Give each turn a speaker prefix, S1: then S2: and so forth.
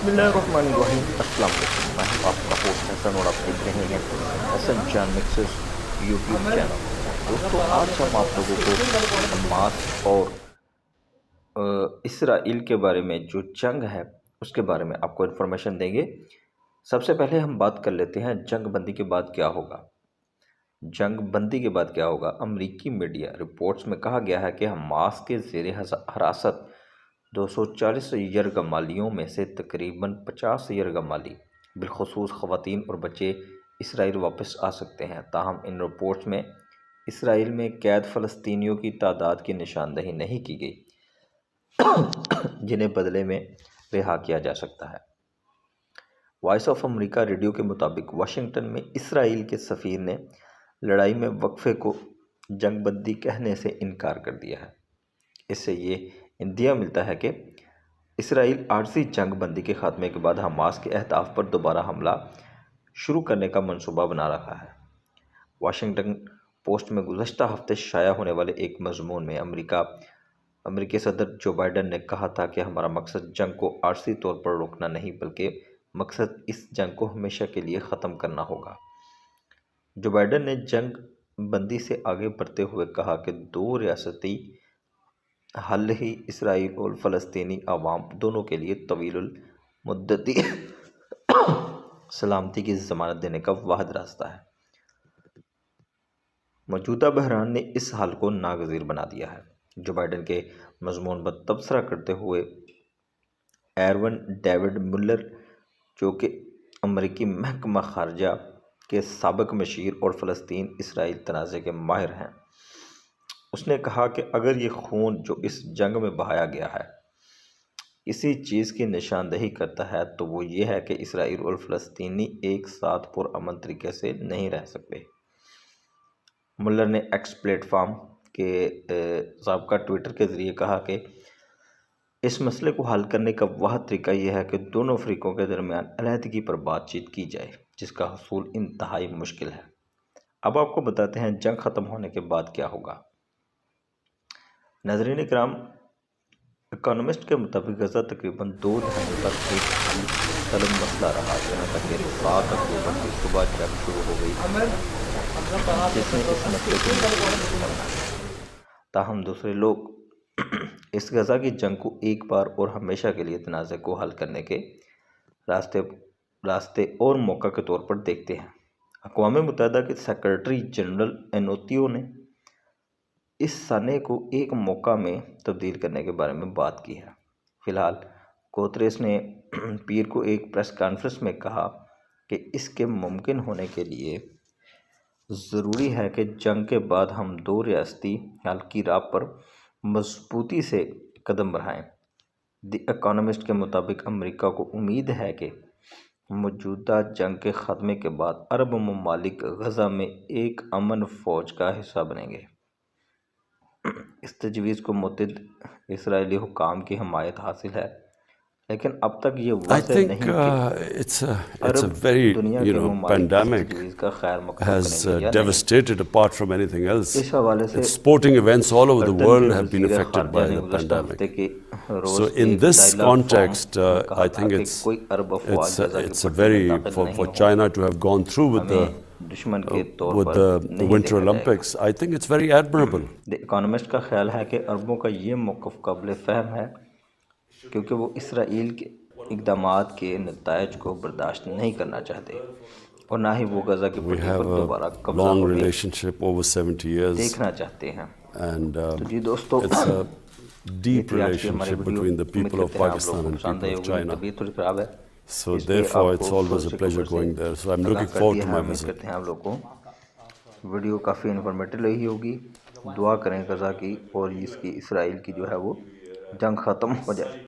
S1: बिस्मिल्लाहिर्रहमानिर्रहीम। अस्सलाम वालेकुम। मैं हूं आपका होस्ट हसन और आप देख रहे हैं हसन जान मिक्सेस यूट्यूब चैनल। दोस्तों, आज हम आप लोगों को हमास और इसराइल के बारे में जो जंग है उसके बारे में आपको इन्फॉर्मेशन देंगे। सबसे पहले हम बात कर लेते हैं जंग बंदी के बाद क्या होगा। जंग बंदी के बाद क्या होगा। अमरीकी मीडिया रिपोर्ट्स में कहा गया है कि हमास के ज़ेर हिरासत 240 यरगमालियों में से तकरीबन 50 यरगमाली बिलखुसूस ख़वातीन और बच्चे इसराइल वापस आ सकते हैं। ताहम इन रिपोर्ट्स में इसराइल में कैद फ़लस्तीनियों की तादाद की निशानदही नहीं की गई जिन्हें बदले में रिहा किया जा सकता है। वॉइस ऑफ अमेरिका रेडियो के मुताबिक वाशिंगटन में इसराइल के सफ़ीर ने लड़ाई में वक्फे को जंग बंदी कहने से इनकार कर दिया है। इससे ये इंदिया मिलता है कि इसराइल आर्जी जंग बंदी के ख़ात्मे के बाद हमास के अहदाफ पर दोबारा हमला शुरू करने का मंसूबा बना रहा है। वाशिंगटन पोस्ट में गुज़श्ता हफ्ते शाया होने वाले एक मज़मून में अमेरिकी सदर जो बाइडन ने कहा था कि हमारा मकसद जंग को आर्जी तौर पर रोकना नहीं बल्कि मकसद इस जंग को हमेशा के लिए ख़त्म करना होगा। जो बाइडन ने जंग बंदी से आगे बढ़ते हुए कहा कि दो रियासती हल ही इसराइल और फ़लस्तीनी आवाम दोनों के लिए तवीलुल मुद्दती सलामती की ज़मानत देने का वाहिद रास्ता है। मौजूदा बहरान ने इस हाल को नागज़ीर बना दिया है। जो बाइडन के मज़मून पर तबसरा करते हुए एरवन डेविड मुलर, जो कि अमरीकी महकमा ख़ारजा के साबिक़ मशीर और फ़लस्तीन इसराइल तनाज़े के माहिर हैं, उसने कहा कि अगर ये खून जो इस जंग में बहाया गया है इसी चीज़ की निशानदही करता है तो वो ये है कि इसराइल और फ़लस्तीनी एक साथ पुरअमन तरीके से नहीं रह सकते। मुल्लर ने एक्स प्लेटफॉर्म के साबका ट्विटर के ज़रिए कहा कि इस मसले को हल करने का वाहिद तरीका यह है कि दोनों फ़रीक़ों के दरमियान अलहदगी पर बातचीत की जाए, जिसका हसूल इंतहाई मुश्किल है। अब आपको बताते हैं जंग ख़त्म होने के बाद क्या होगा। नाज़रीन इकराम, इकोनॉमिस्ट के मुताबिक गज़ा तकरीबन 2 दहाइयों तक एक हल तलब मसला रहा, जहाँ तक कि 7 अक्टूबर की सुबह जंग शुरू हो गई जिसने इस मसले को करना है। ताहम दूसरे लोग इस गज़ा की जंग को एक बार और हमेशा के लिए तनाज़े को हल करने के रास्ते और मौका के तौर पर देखते हैं। अक़वाम मुत्तहिदा के सेक्रेटरी जनरल एनोतियो ने इस साने को एक मौका में तब्दील करने के बारे में बात की है। फ़िलहाल गुतेरेस ने पीर को एक प्रेस कॉन्फ्रेंस में कहा कि इसके मुमकिन होने के लिए ज़रूरी है कि जंग के बाद हम 2 रियासती हल की राह पर मजबूती से कदम बढ़ाएं। द इकोनॉमिस्ट के मुताबिक अमेरिका को उम्मीद है कि मौजूदा जंग के ख़त्मे के बाद अरब ममालिक गज़ा में एक अमन फ़ौज का हिस्सा बनेंगे। इस तजवीज़ को मुतअद्दिद इसराइली हुकाम की हमायत हासिल है, लेकिन अब तक ये
S2: I
S1: वाज़ेह
S2: think
S1: नहीं कि
S2: it's a
S1: अरब
S2: very,
S1: दुनिया के ममालिक इस
S2: pandemic
S1: तजवीज़ का खैर मकबूल
S2: has
S1: करेंगे या नहीं।
S2: devastated apart from anything else.
S1: इस हवाले से
S2: It's sporting events all over the
S1: earthen
S2: world
S1: के
S2: have been
S1: वज़ीर
S2: affected
S1: ख़ारजा
S2: by
S1: ने
S2: the
S1: गुज़श्ता हफ्ते
S2: pandemic.
S1: के रोज़
S2: So in
S1: एक
S2: this
S1: डायलॉग
S2: context,
S1: फॉर्म में कहा
S2: I
S1: था
S2: think
S1: कि कोई अरब अफ़वाज गज़ा की
S2: it's a
S1: पट्टी में
S2: very
S1: दाखिल नहीं
S2: for
S1: होंगी,
S2: China to have gone through with
S1: हमें दुश्मन के तौर
S2: with
S1: पर
S2: the
S1: नहीं
S2: Winter
S1: देखा जाएगा।
S2: Olympics. I think it's very admirable.
S1: The economist का ख्याल है कि अरबों का ये मौक़िफ़ काबिल फ़हम है, क्योंकि वो इसराइल के इक़दामात के नताइज को बर्दाश्त नहीं करना चाहते और ना ही वो गज़ा की
S2: We
S1: पट्टी
S2: have
S1: पर
S2: a
S1: दोबारा कब्ज़ा
S2: long
S1: होने
S2: relationship over 70 years,
S1: देखना चाहते हैं।
S2: and
S1: तो जी दोस्तों,
S2: it's a
S1: ये
S2: deep
S1: थी आज की हमारी
S2: relationship
S1: वीडियो।
S2: between the
S1: उम्मीद
S2: people of
S1: करते हैं आप लोगों
S2: Pakistan
S1: को
S2: and
S1: पसंद आई
S2: people of
S1: होगी। मेरी
S2: China.
S1: तबीयत थोड़ी ख़राब है,
S2: So
S1: इसलिए
S2: therefore,
S1: आपको
S2: it's always a
S1: से
S2: pleasure
S1: खबर से
S2: going there. So I'm
S1: आगाह
S2: looking
S1: कर
S2: forward
S1: दिया
S2: to
S1: है।
S2: my
S1: उम्मीद
S2: visit.
S1: करते हैं आप लोगों को वीडियो काफ़ी इन्फॉर्मेटिव रही होगी। दुआ करें गज़ा की और इसकी इसराइल की जो है वो जंग ख़त्म हो जाए।